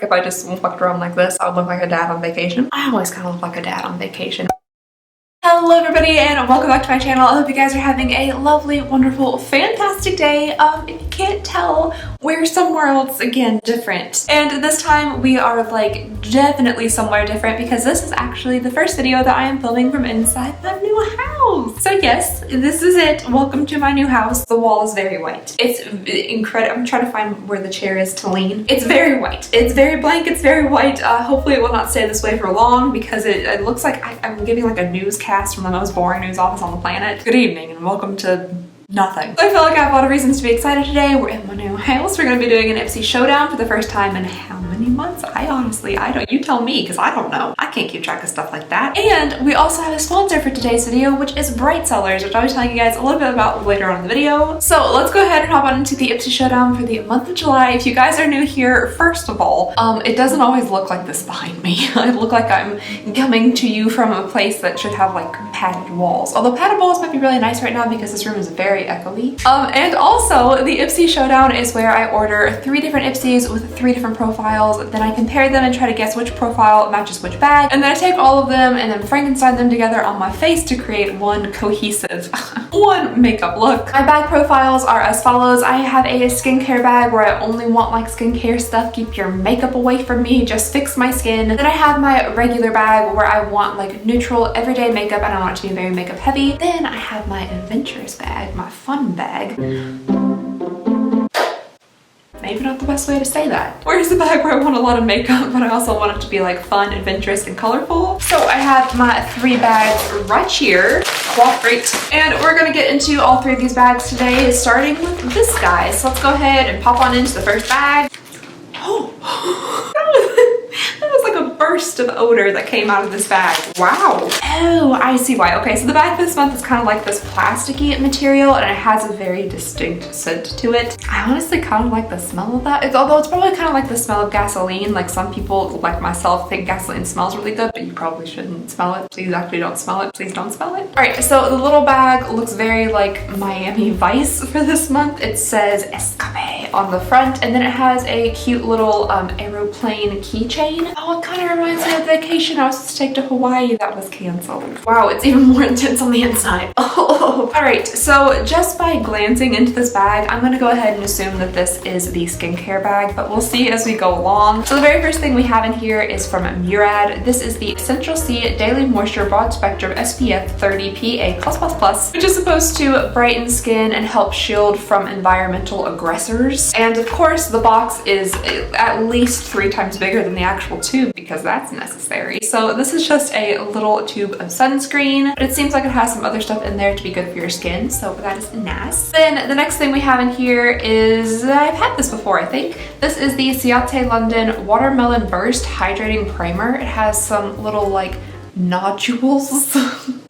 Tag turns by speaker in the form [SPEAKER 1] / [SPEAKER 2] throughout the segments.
[SPEAKER 1] If I just walked around like this, I would look like a dad on vacation. I always kind of look like a dad on vacation. Hello everybody and welcome back to my channel. I hope you guys are having a lovely, wonderful, fantastic day. If you can't tell, we're somewhere else again, different. And this time we are like definitely somewhere different because this is actually the first video that I am filming from inside my new house. So yes, this is it. Welcome to my new house. The wall is very white. It's incredible. I'm trying to find where the chair is to lean. It's very white. It's very blank. It's very white. Hopefully it will not stay this way for long because it looks like I'm giving like a newscast from the most boring news office on the planet. Good evening and welcome to nothing. So I feel like I have a lot of reasons to be excited today. We're in my new house. We're going to be doing an Ipsy showdown for the first time in how many months? I don't. You tell me because I don't know. I can't keep track of stuff like that. And we also have a sponsor for today's video, which is Bright Sellers, which I'll be telling you guys a little bit about later on in the video. So let's go ahead and hop on into the Ipsy showdown for the month of July. If you guys are new here, first of all, it doesn't always look like this behind me. I look like I'm coming to you from a place that should have like padded walls. Although padded walls might be really nice right now because this room is very echoey. And also the Ipsy showdown is where I order 3 different Ipsys with 3 different profiles. Then I compare them and try to guess which profile matches which bag. And then I take all of them and then Frankenstein them together on my face to create one cohesive, one makeup look. My bag profiles are as follows. I have a skincare bag where I only want like skincare stuff. Keep your makeup away from me. Just fix my skin. Then I have my regular bag where I want like neutral everyday makeup and I want it to be very makeup heavy. Then I have my adventurous bag, my fun bag. Maybe not the best way to say that. Where's the bag where I want a lot of makeup, but I also want it to be like fun, adventurous, and colorful? So I have my 3 bags right here. Cooperate. And we're gonna get into all 3 of these bags today, starting with this guy. So let's go ahead and pop on into the first bag. Oh, that was like a burst of odor that came out of this bag. Wow. Oh, I see why. Okay, so the bag this month is kind of like this plasticky material and it has a very distinct scent to it. I honestly kind of like the smell of that. Although it's probably kind of like the smell of gasoline. Like some people, like myself, think gasoline smells really good, but you probably shouldn't smell it. Please actually don't smell it. Please don't smell it. All right, so the little bag looks very like Miami Vice for this month. It says Escape on the front and then it has a cute little aeroplane keychain. Oh, it kind of reminds me of the vacation I was supposed to take to Hawaii that was canceled. Wow, it's even more intense on the inside. Oh. All right, so just by glancing into this bag, I'm gonna go ahead and assume that this is the skincare bag, but we'll see as we go along. So the very first thing we have in here is from Murad. This is the Essential C Daily Moisture Broad Spectrum SPF 30 PA+++, which is supposed to brighten skin and help shield from environmental aggressors. And of course, the box is at least 3 times bigger than the actual tube because that's necessary. So this is just a little tube of sunscreen, but it seems like it has some other stuff in there to be good for your skin, so that is nice. Then the next thing we have in here is, I've had this before I think. This is the Ciate London Watermelon Burst Hydrating Primer. It has some little like nodules.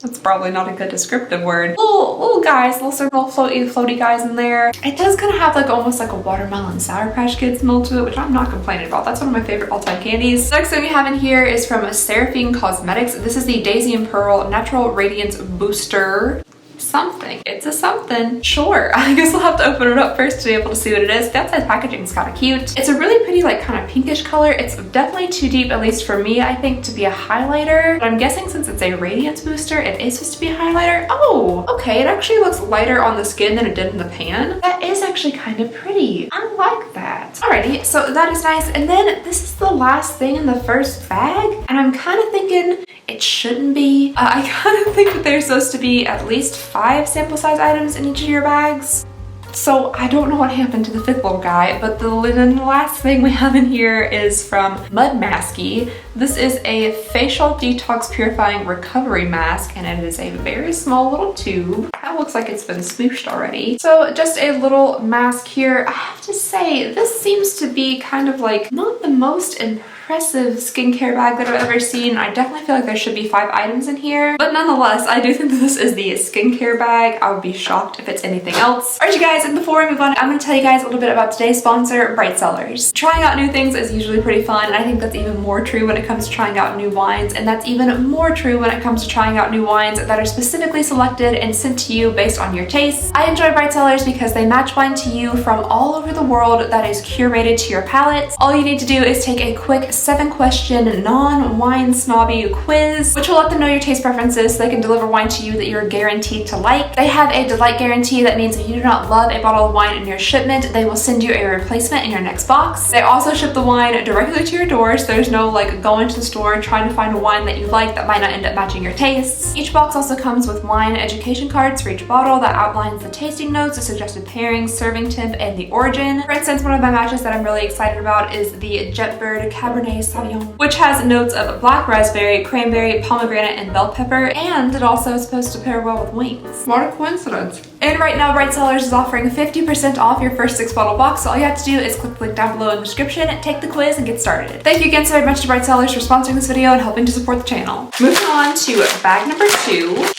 [SPEAKER 1] That's probably not a good descriptive word. Little guys, little circle floaty guys in there. It does kind of have like almost like a watermelon Sour Patch Kids smell to it, which I'm not complaining about. That's one of my favorite all-time candies. Next thing we have in here is from Seraphine Cosmetics. This is the Daisy and Pearl Natural Radiance Booster. Something. It's a something. Sure. I guess I'll have to open it up first to be able to see what it is. The outside packaging is kind of cute. It's a really pretty like kind of pinkish color. It's definitely too deep, at least for me, I think, to be a highlighter. But I'm guessing since it's a radiance booster, it is supposed to be a highlighter. Oh, okay. It actually looks lighter on the skin than it did in the pan. That is actually kind of pretty. I like that. Alrighty, so that is nice. And then this is the last thing in the first bag. And I'm kind of thinking it shouldn't be. I kind of think that there's supposed to be at least 5 sample size items in each of your bags. So I don't know what happened to the 5th little guy, but the last thing we have in here is from Mud Masky. This is a facial detox purifying recovery mask and it is a very small little tube. That looks like it's been smooshed already. So just a little mask here. I have to say, this seems to be kind of like not the most impressive impressive skincare bag that I've ever seen. I definitely feel like there should be 5 items in here, but nonetheless, I do think that this is the skincare bag. I would be shocked if it's anything else. Alright you guys, and before we move on, I'm going to tell you guys a little bit about today's sponsor, Bright Cellars. Trying out new things is usually pretty fun, and I think that's even more true when it comes to trying out new wines, and that's even more true when it comes to trying out new wines that are specifically selected and sent to you based on your tastes. I enjoy Bright Cellars because they match wine to you from all over the world that is curated to your palate. All you need to do is take a quick 7-question non-wine snobby quiz, which will let them know your taste preferences so they can deliver wine to you that you're guaranteed to like. They have a delight guarantee. That means if you do not love a bottle of wine in your shipment, they will send you a replacement in your next box. They also ship the wine directly to your door, so there's no like going to the store trying to find a wine that you like that might not end up matching your tastes. Each box also comes with wine education cards for each bottle that outlines the tasting notes, the suggested pairings, serving temp, and the origin. For instance, one of my matches that I'm really excited about is the Jetbird Cabernet Sauvignon, which has notes of black raspberry, cranberry, pomegranate, and bell pepper, and it also is supposed to pair well with wings. What a coincidence. And right now, Bright Cellars is offering 50% off your first 6-bottle box, so all you have to do is click the link down below in the description, take the quiz, and get started. Thank you again so very much to Bright Cellars for sponsoring this video and helping to support the channel. Moving on to bag number 2.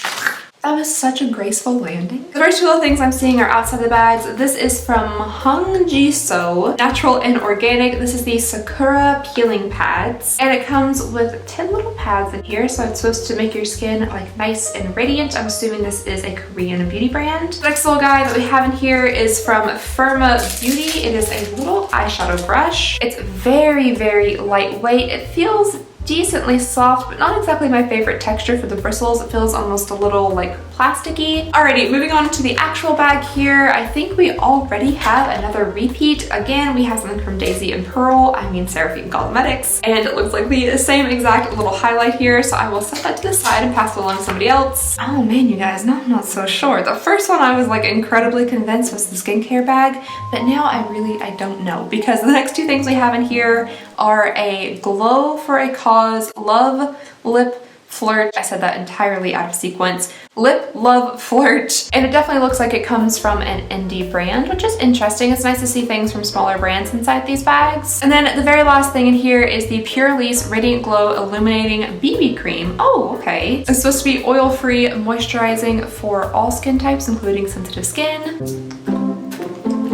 [SPEAKER 1] That was such a graceful landing. The first 2 little things I'm seeing are outside the bags. This is from Hungjiso, natural and organic. This is the Sakura peeling pads, and it comes with 10 little pads in here, so it's supposed to make your skin like nice and radiant. I'm assuming this is a Korean beauty brand. The next little guy that we have in here is from Firma Beauty. It is a little eyeshadow brush. It's very, very lightweight. It feels decently soft, but not exactly my favorite texture for the bristles. It feels almost a little like plasticky. Alrighty, moving on to the actual bag here. I think we already have another repeat. Again, we have something from Daisy and Pearl, Seraphine Cosmetics, and it looks like the same exact little highlight here, so I will set that to the side and pass it along to somebody else. Oh man, you guys, no, I'm not so sure. The first one I was like incredibly convinced was the skincare bag, but now I don't know, because the next 2 things we have in here are a Glow for a Cause Love Lip Flirt. I said that entirely out of sequence. Lip Love Flirt. And it definitely looks like it comes from an indie brand, which is interesting. It's nice to see things from smaller brands inside these bags. And then the very last thing in here is the Pure Lease Radiant Glow Illuminating BB Cream. Oh, okay. It's supposed to be oil-free, moisturizing for all skin types, including sensitive skin.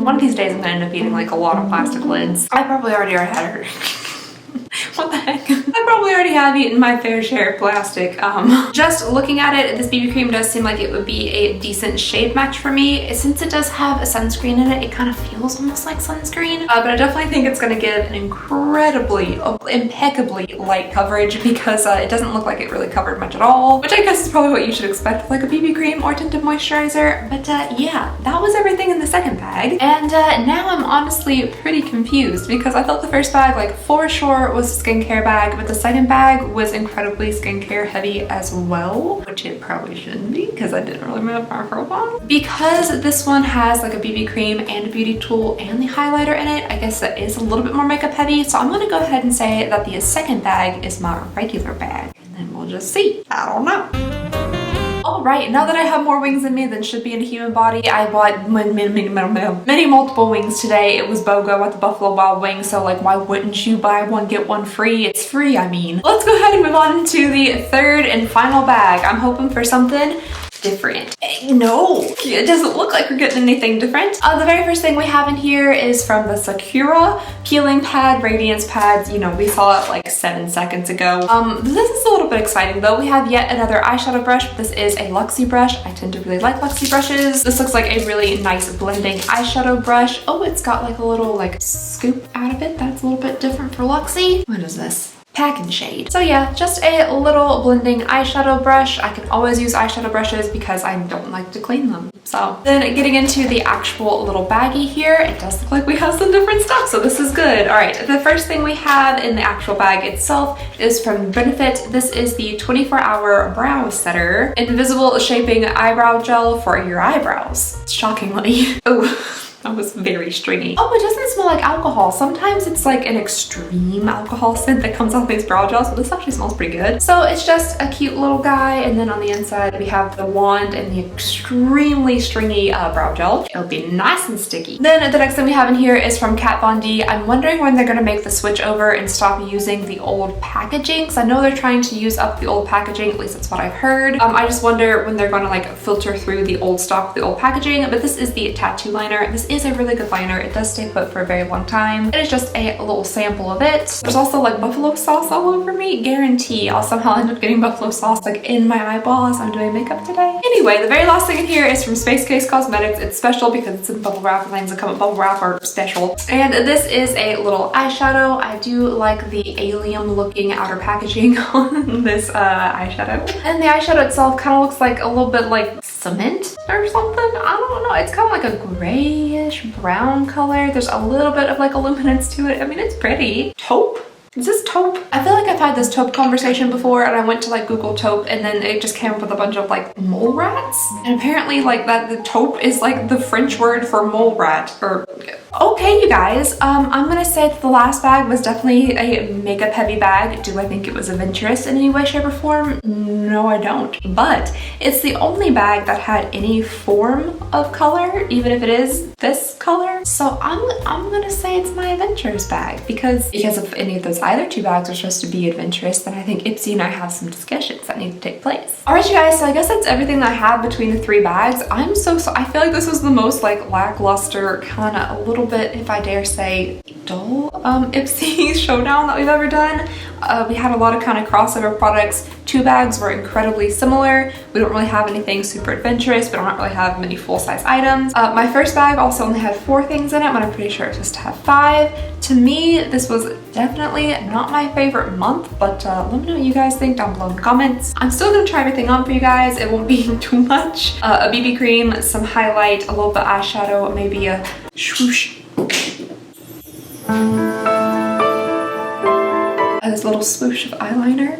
[SPEAKER 1] One of these days I'm gonna end up eating like a lot of plastic lids. I probably already had her. What the heck? I probably already have eaten my fair share of plastic. Just looking at it, this BB cream does seem like it would be a decent shade match for me. Since it does have a sunscreen in it, it kind of feels almost like sunscreen. But I definitely think it's gonna give an incredibly, impeccably light coverage, because it doesn't look like it really covered much at all, which I guess is probably what you should expect with like a BB cream or tinted moisturizer. But yeah, that was everything in the second bag. And now I'm honestly pretty confused, because I thought the first bag, like for sure, was a skincare bag, but the second bag was incredibly skincare heavy as well, which it probably shouldn't be, because I didn't really map my profile. Because this one has like a BB cream and a beauty tool and the highlighter in it, I guess that is a little bit more makeup heavy, so I'm gonna go ahead and say that the second bag is my regular bag, and then we'll just see. I don't know. Alright, now that I have more wings in me than should be in a human body, I bought many multiple wings today. It was BOGO at the Buffalo Wild Wings, so like why wouldn't you buy one get one free? It's free, I mean. Let's go ahead and move on to the third and final bag. I'm hoping for something different. No, it doesn't look like we're getting anything different. The very first thing we have in here is from the Sakura Peeling Pad Radiance Pads. You know, we saw it like 7 seconds ago. This is a little bit exciting though. We have yet another eyeshadow brush, but this is a Luxie brush. I tend to really like Luxie brushes. This looks like a really nice blending eyeshadow brush. Oh, it's got like a little like scoop out of it. That's a little bit different for Luxie. What is this? Pack and Shade. So yeah, just a little blending eyeshadow brush. I can always use eyeshadow brushes because I don't like to clean them. So then getting into the actual little baggie here, it does look like we have some different stuff, so this is good. All right, the first thing we have in the actual bag itself is from Benefit. This is the 24-hour brow setter, invisible shaping eyebrow gel for your eyebrows. Shockingly. Ooh. That was very stringy. Oh, it doesn't smell like alcohol. Sometimes it's like an extreme alcohol scent that comes off these brow gels, but this actually smells pretty good. So it's just a cute little guy, and then on the inside we have the wand and the extremely stringy brow gel. It'll be nice and sticky. Then the next thing we have in here is from Kat Von D. I'm wondering when they're gonna make the switch over and stop using the old packaging, because I know they're trying to use up the old packaging, at least that's what I've heard. I just wonder when they're gonna like filter through the old stock, the old packaging. But this is the tattoo liner. This is a really good liner. It does stay put for a very long time. It is just a little sample of it. There's also like buffalo sauce all over me. Guarantee I'll somehow end up getting buffalo sauce like in my eyeball as I'm doing makeup today. Anyway, the very last thing in here is from Space Case Cosmetics. It's special because it's in bubble wrap. Lines that come in bubble wrap are special. And this is a little eyeshadow. I do like the alien looking outer packaging on this eyeshadow. And the eyeshadow itself kind of looks like a little bit like cement or something. I don't know. It's kind of like a grayish brown color. There's a little bit of like a luminance to it. I mean, it's pretty. Taupe? Is this taupe? I feel like I've had this taupe conversation before, and I went to like Google taupe, and then it just came up with a bunch of like mole rats. And apparently like that the taupe is like the French word for mole rat. Or okay, you guys, I'm gonna say that the last bag was definitely a makeup heavy bag. Do I think it was adventurous in any way, shape, or form? No, I don't. But it's the only bag that had any form of color, even if it is this color. So I'm gonna say it's my adventurous bag, because if any of those either two bags are supposed to be adventurous, then I think Ipsy and I have some discussions that need to take place. All right, you guys, so I guess that's everything that I have between the three bags. I feel like this was the most like lackluster, kind of a little bit, if I dare say, dull Ipsy showdown that we've ever done. We had a lot of kind of crossover products. Two bags were incredibly similar. We don't really have anything super adventurous. We don't really have many full-size items. My first bag also only had 4 things in it when I'm pretty sure it's supposed to have 5. To me, this was definitely not my favorite month, but let me know what you guys think down below in the comments. I'm still gonna try everything on for you guys. It won't be too much. A BB cream, some highlight, a little bit eyeshadow, maybe a swoosh. This little swoosh of eyeliner,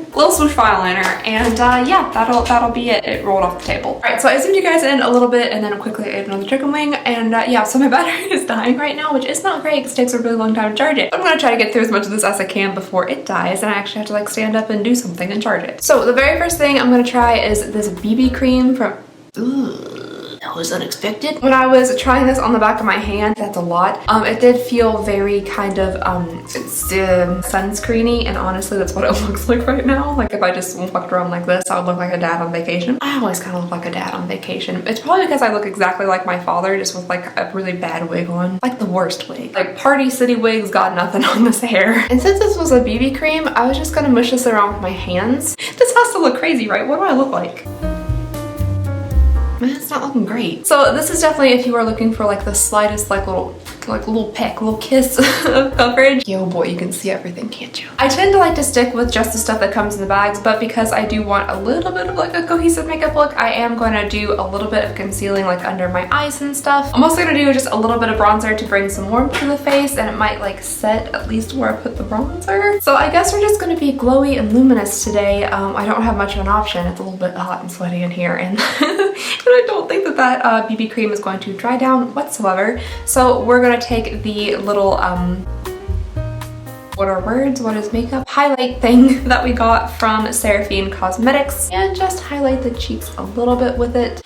[SPEAKER 1] and yeah, that'll be it. It rolled off the table. All right, so I zoomed you guys in a little bit, and then quickly ate another chicken wing, and yeah, so my battery is dying right now, which is not great because it takes a really long time to charge it. I'm gonna try to get through as much of this as I can before it dies, and I actually have to like stand up and do something and charge it. So the very first thing I'm gonna try is this BB cream from. That was unexpected. When I was trying this on the back of my hand, that's a lot. It did feel very kind of sunscreeny, and honestly that's what it looks like right now. Like if I just walked around like this, I would look like a dad on vacation. I always kind of look like a dad on vacation. It's probably because I look exactly like my father, just with like a really bad wig on. Like the worst wig. Like Party City wigs got nothing on this hair. And since this was a BB cream, I was just gonna mush this around with my hands. This has to look crazy, right? What do I look like? It's not looking great. So this is definitely if you are looking for like the slightest like little peck, little kiss of coverage. Yo boy, you can see everything, can't you? I tend to like to stick with just the stuff that comes in the bags, but because I do want a little bit of like a cohesive makeup look, I am going to do a little bit of concealing like under my eyes and stuff. I'm also going to do just a little bit of bronzer to bring some warmth to the face, and it might like set at least where I put the bronzer. So I guess we're just going to be glowy and luminous today. I don't have much of an option. It's a little bit hot and sweaty in here, and I don't think that BB cream is going to dry down whatsoever. So we're going to take the little what are words? What is makeup? Highlight thing that we got from Seraphine Cosmetics, and just highlight the cheeks a little bit with it.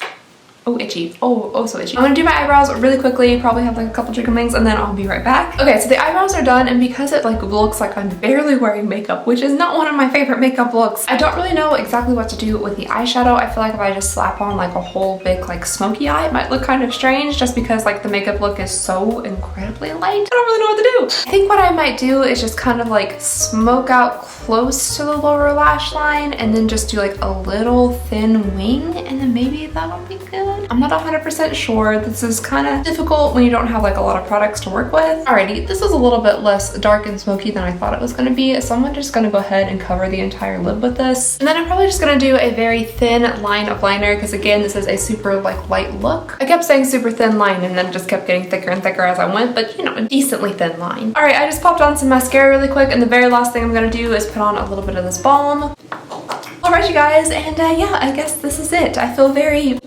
[SPEAKER 1] Oh, itchy. Oh, so itchy. I'm gonna do my eyebrows really quickly, probably have like a couple chicken wings, and then I'll be right back. Okay, so the eyebrows are done, and because it like looks like I'm barely wearing makeup, which is not one of my favorite makeup looks, I don't really know exactly what to do with the eyeshadow. I feel like if I just slap on like a whole big like smoky eye, it might look kind of strange just because like the makeup look is so incredibly light. I don't really know what to do. I think what I might do is just kind of like smoke out close to the lower lash line, and then just do like a little thin wing, and then maybe that'll be good. I'm not 100% sure. This is kind of difficult when you don't have like a lot of products to work with. Alrighty, this is a little bit less dark and smoky than I thought it was going to be, so I'm just going to go ahead and cover the entire lid with this. And then I'm probably just going to do a very thin line of liner, because again, this is a super like light look. I kept saying super thin line, and then just kept getting thicker and thicker as I went, but you know, a decently thin line. Alright, I just popped on some mascara really quick, and the very last thing I'm going to do is put on a little bit of this balm. Alright, you guys, and yeah, I guess this is it. I feel very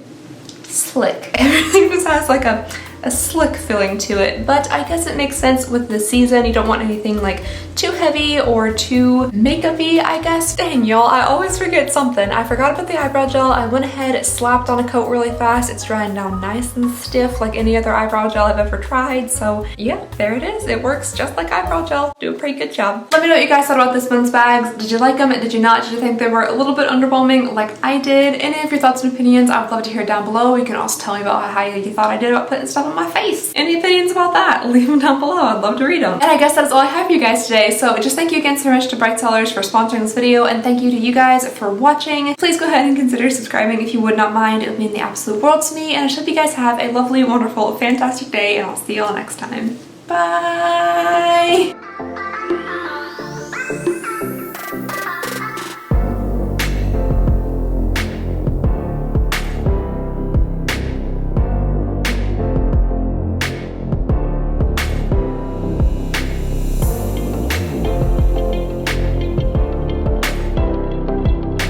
[SPEAKER 1] slick. Everything just has like a a slick feeling to it, but I guess it makes sense with the season. You don't want anything like too heavy or too makeup-y, I guess. Dang, y'all, I always forget something. I forgot about the eyebrow gel. I went ahead, slapped on a coat really fast. It's drying down nice and stiff like any other eyebrow gel I've ever tried. So yeah, there it is. It works just like eyebrow gel. Do a pretty good job. Let me know what you guys thought about this month's bags. Did you like them? Did you not? Did you think they were a little bit underwhelming like I did? Any of your thoughts and opinions, I would love to hear down below. You can also tell me about how you thought I did about putting stuff on my face. Any opinions about that? Leave them down below. I'd love to read them. And I guess that's all I have for you guys today. So just thank you again so much to Bright Sellers for sponsoring this video, and thank you to you guys for watching. Please go ahead and consider subscribing if you would not mind. It would mean the absolute world to me, and I hope you guys have a lovely, wonderful, fantastic day, and I'll see you all next time. Bye!